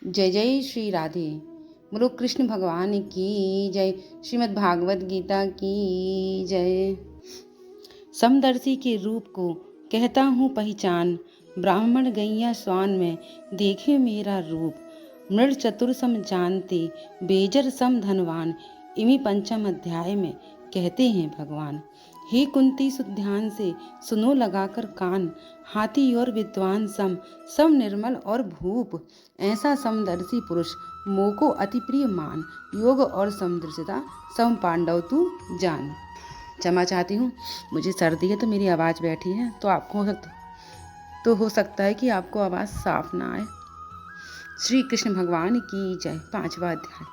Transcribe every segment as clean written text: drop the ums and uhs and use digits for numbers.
जय जय श्री राधे। बोलो कृष्ण भगवान की जय। श्रीमद् भागवत गीता की जय। समदर्शी के रूप को कहता हूँ पहचान, ब्राह्मण गैया स्वान में देखे मेरा रूप। मृड चतुर सम जानते, बेजर सम धनवान, इमी पंचम अध्याय में कहते हैं भगवान। हे कुंती सुध्यान से सुनो लगाकर कान, हाथी और विद्वान सम निर्मल और भूप। ऐसा समदर्शी पुरुष मोको अति प्रिय मान, योग और समदर्शिता सम पांडव तू जान। क्षमा चाहती हूँ, मुझे सर्दी है तो मेरी आवाज़ बैठी है, तो हो सकता है कि आपको आवाज़ साफ ना आए। श्री कृष्ण भगवान की जय। 5वां अध्याय।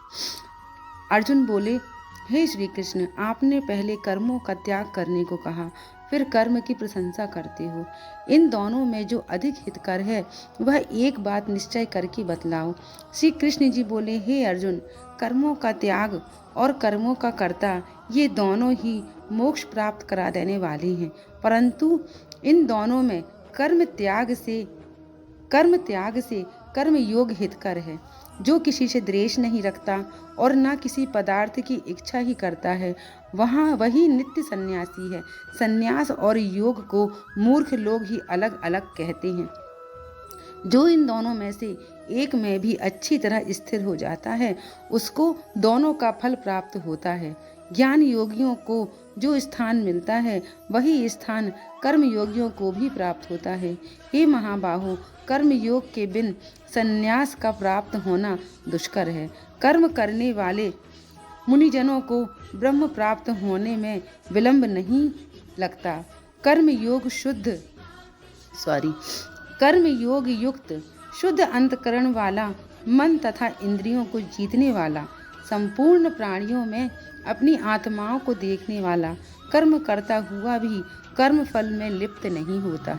अर्जुन बोले, हे श्री कृष्ण, आपने पहले कर्मों का त्याग करने को कहा, फिर कर्म की प्रशंसा करते हो। इन दोनों में जो अधिक हितकर है वह एक बात निश्चय करके बतलाओ। श्री कृष्ण जी बोले, हे अर्जुन, कर्मों का त्याग और कर्मों का कर्ता ये दोनों ही मोक्ष प्राप्त करा देने वाले हैं, परंतु इन दोनों में कर्म त्याग से कर्म योग हितकर है। जो किसी से द्वेष नहीं रखता और न किसी पदार्थ की इच्छा ही करता है, वही नित्य सन्यासी है। सन्यास और योग को मूर्ख लोग ही अलग अलग कहते हैं। जो इन दोनों में से एक में भी अच्छी तरह स्थिर हो जाता है, उसको दोनों का फल प्राप्त होता है। ज्ञान योगियों को जो स्थान मिलता है, वही स्थान कर्म योगियों को भी प्राप्त होता है। हे महाबाहो, कर्म योग के बिन संन्यास का प्राप्त होना दुष्कर है। कर्म करने वाले मुनिजनों को ब्रह्म प्राप्त होने में विलंब नहीं लगता। कर्म योग युक्त शुद्ध अंतकरण वाला, मन तथा इंद्रियों को जीतने वाला, संपूर्ण प्राणियों में अपनी आत्माओं को देखने वाला, कर्म करता हुआ भी कर्म फल में लिप्त नहीं होता।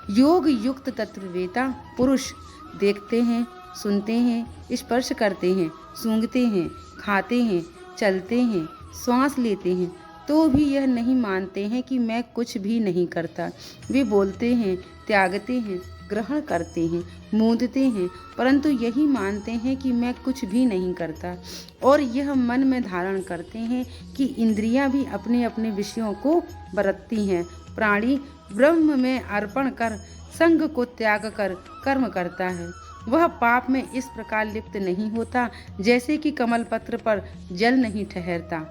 योग युक्त तत्ववेता पुरुष देखते हैं, सुनते हैं, स्पर्श करते हैं, सूंघते हैं, खाते हैं, चलते हैं, श्वास लेते हैं, तो भी यह नहीं मानते हैं कि मैं कुछ भी नहीं करता। वे बोलते हैं, त्यागते हैं, ग्रहण करते हैं, मूंदते हैं, परंतु यही मानते हैं कि मैं कुछ भी नहीं करता। और यह मन में धारण करते हैं कि इंद्रियां भी अपने अपने विषयों को बरतती हैं। प्राणी ब्रह्म में अर्पण कर संग को त्याग कर कर्म करता है। वह पाप में इस प्रकार लिप्त नहीं होता जैसे कि कमल पत्र पर जल नहीं ठहरता।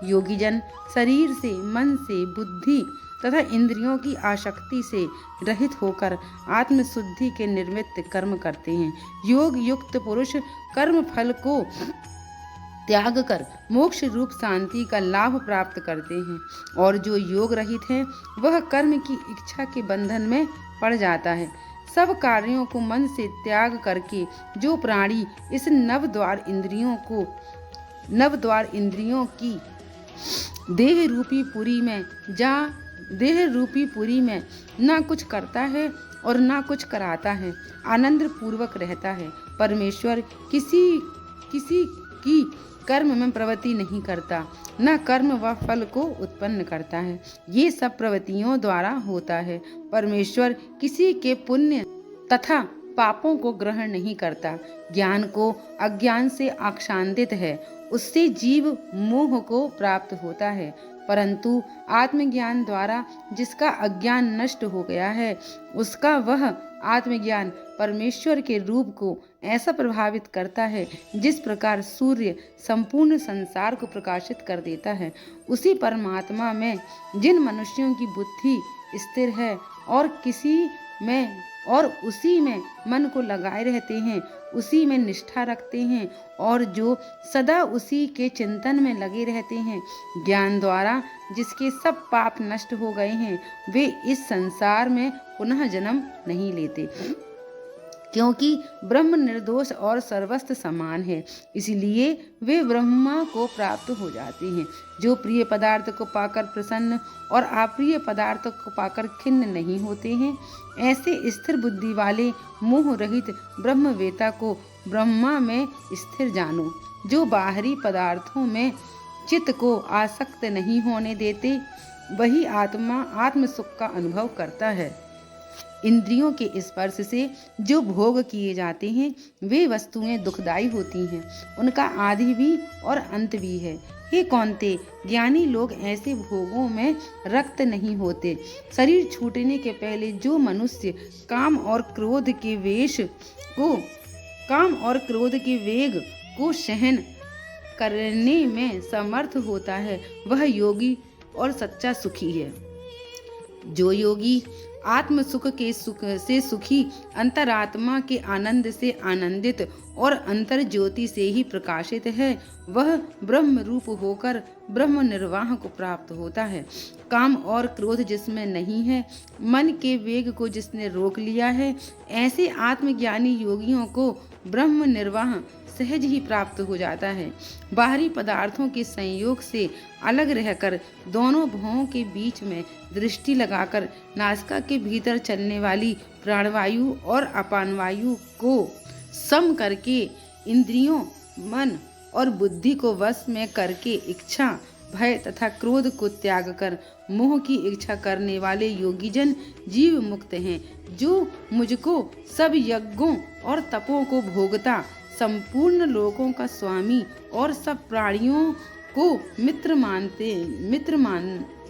योगीजन शरीर से, मन से, बुद्धि तथा इंद्रियों की आसक्ति से रहित होकर आत्मशुद्धि के निमित्त कर्म करते हैं। योग युक्त पुरुष कर्म फल को त्याग कर मोक्ष रूप शांति का लाभ प्राप्त करते हैं, और जो योग रहित है वह कर्म की इच्छा के बंधन में पड़ जाता है। सब कार्यों को मन से त्याग करके जो प्राणी इस नवद्वार इंद्रियों की देह रूपी पुरी में ना कुछ करता है और ना कुछ कराता है, आनंद पूर्वक रहता है। परमेश्वर किसी की कर्म में प्रवृत्ति नहीं करता, न कर्म व फल को उत्पन्न करता है। ये सब प्रवृत्तियों द्वारा होता है। परमेश्वर किसी के पुण्य तथा पापों को ग्रहण नहीं करता। ज्ञान को अज्ञान से आच्छादित है, उससे जीव मोह को प्राप्त होता है, परंतु आत्मज्ञान द्वारा जिसका अज्ञान नष्ट हो गया है, उसका वह आत्मज्ञान परमेश्वर के रूप को ऐसा प्रभावित करता है जिस प्रकार सूर्य संपूर्ण संसार को प्रकाशित कर देता है। उसी परमात्मा में जिन मनुष्यों की बुद्धि स्थिर है और उसी में मन को लगाए रहते हैं, उसी में निष्ठा रखते हैं, और जो सदा उसी के चिंतन में लगे रहते हैं, ज्ञान द्वारा जिसके सब पाप नष्ट हो गए हैं, वे इस संसार में पुनः जन्म नहीं लेते, क्योंकि ब्रह्म निर्दोष और सर्वस्त्र समान है। इसलिए वे ब्रह्मा को प्राप्त हो जाते हैं। जो प्रिय पदार्थ को पाकर प्रसन्न और अप्रिय पदार्थ को पाकर खिन्न नहीं होते हैं, ऐसे स्थिर बुद्धि वाले मोह रहित ब्रह्मवेता को ब्रह्मा में स्थिर जानो। जो बाहरी पदार्थों में चित्त को आसक्त नहीं होने देते, वही आत्मा आत्म सुख का अनुभव करता है। इंद्रियों के स्पर्श से जो भोग किए जाते हैं वे वस्तुएं दुखदायी होती हैं, उनका आदि भी और अंत भी है। हे कौन्ते, ज्ञानी लोग ऐसे भोगों में रक्त नहीं होते। शरीर छूटने के पहले जो मनुष्य काम और क्रोध के वेग को सहन करने में समर्थ होता है वह योगी और सच्चा सुखी है। जो योगी आत्म सुख से सुखी, अंतरात्मा के आनंद से आनंदित और अंतर ज्योति से ही प्रकाशित है, वह ब्रह्म रूप होकर ब्रह्म निर्वाह को प्राप्त होता है। काम और क्रोध जिसमें नहीं है, मन के वेग को जिसने रोक लिया है, ऐसे आत्मज्ञानी योगियों को ब्रह्म निर्वाह सहज ही प्राप्त हो जाता है। बाहरी पदार्थों के संयोग से अलग रहकर दोनों भवों के बीच में दृष्टि लगाकर नासिका के भीतर चलने वाली प्राणवायु और अपानवायु को सम करके इंद्रियों, मन और बुद्धि को वश में करके इच्छा, भय तथा क्रोध को त्याग कर मोह की इच्छा करने वाले योगीजन जीव मुक्त हैं। जो मुझको सब यज्ञों और तपों को भोगता, संपूर्ण लोकों का स्वामी और सब प्राणियों को मित्र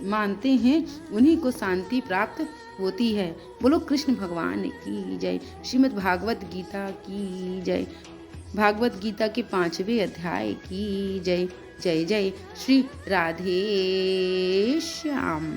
मानते हैं, उन्हीं को शांति प्राप्त होती है। बोलो कृष्ण भगवान की जय। श्रीमद् भागवत गीता की जय। भागवत गीता के 5वें अध्याय की जय। जय जय श्री राधे श्याम।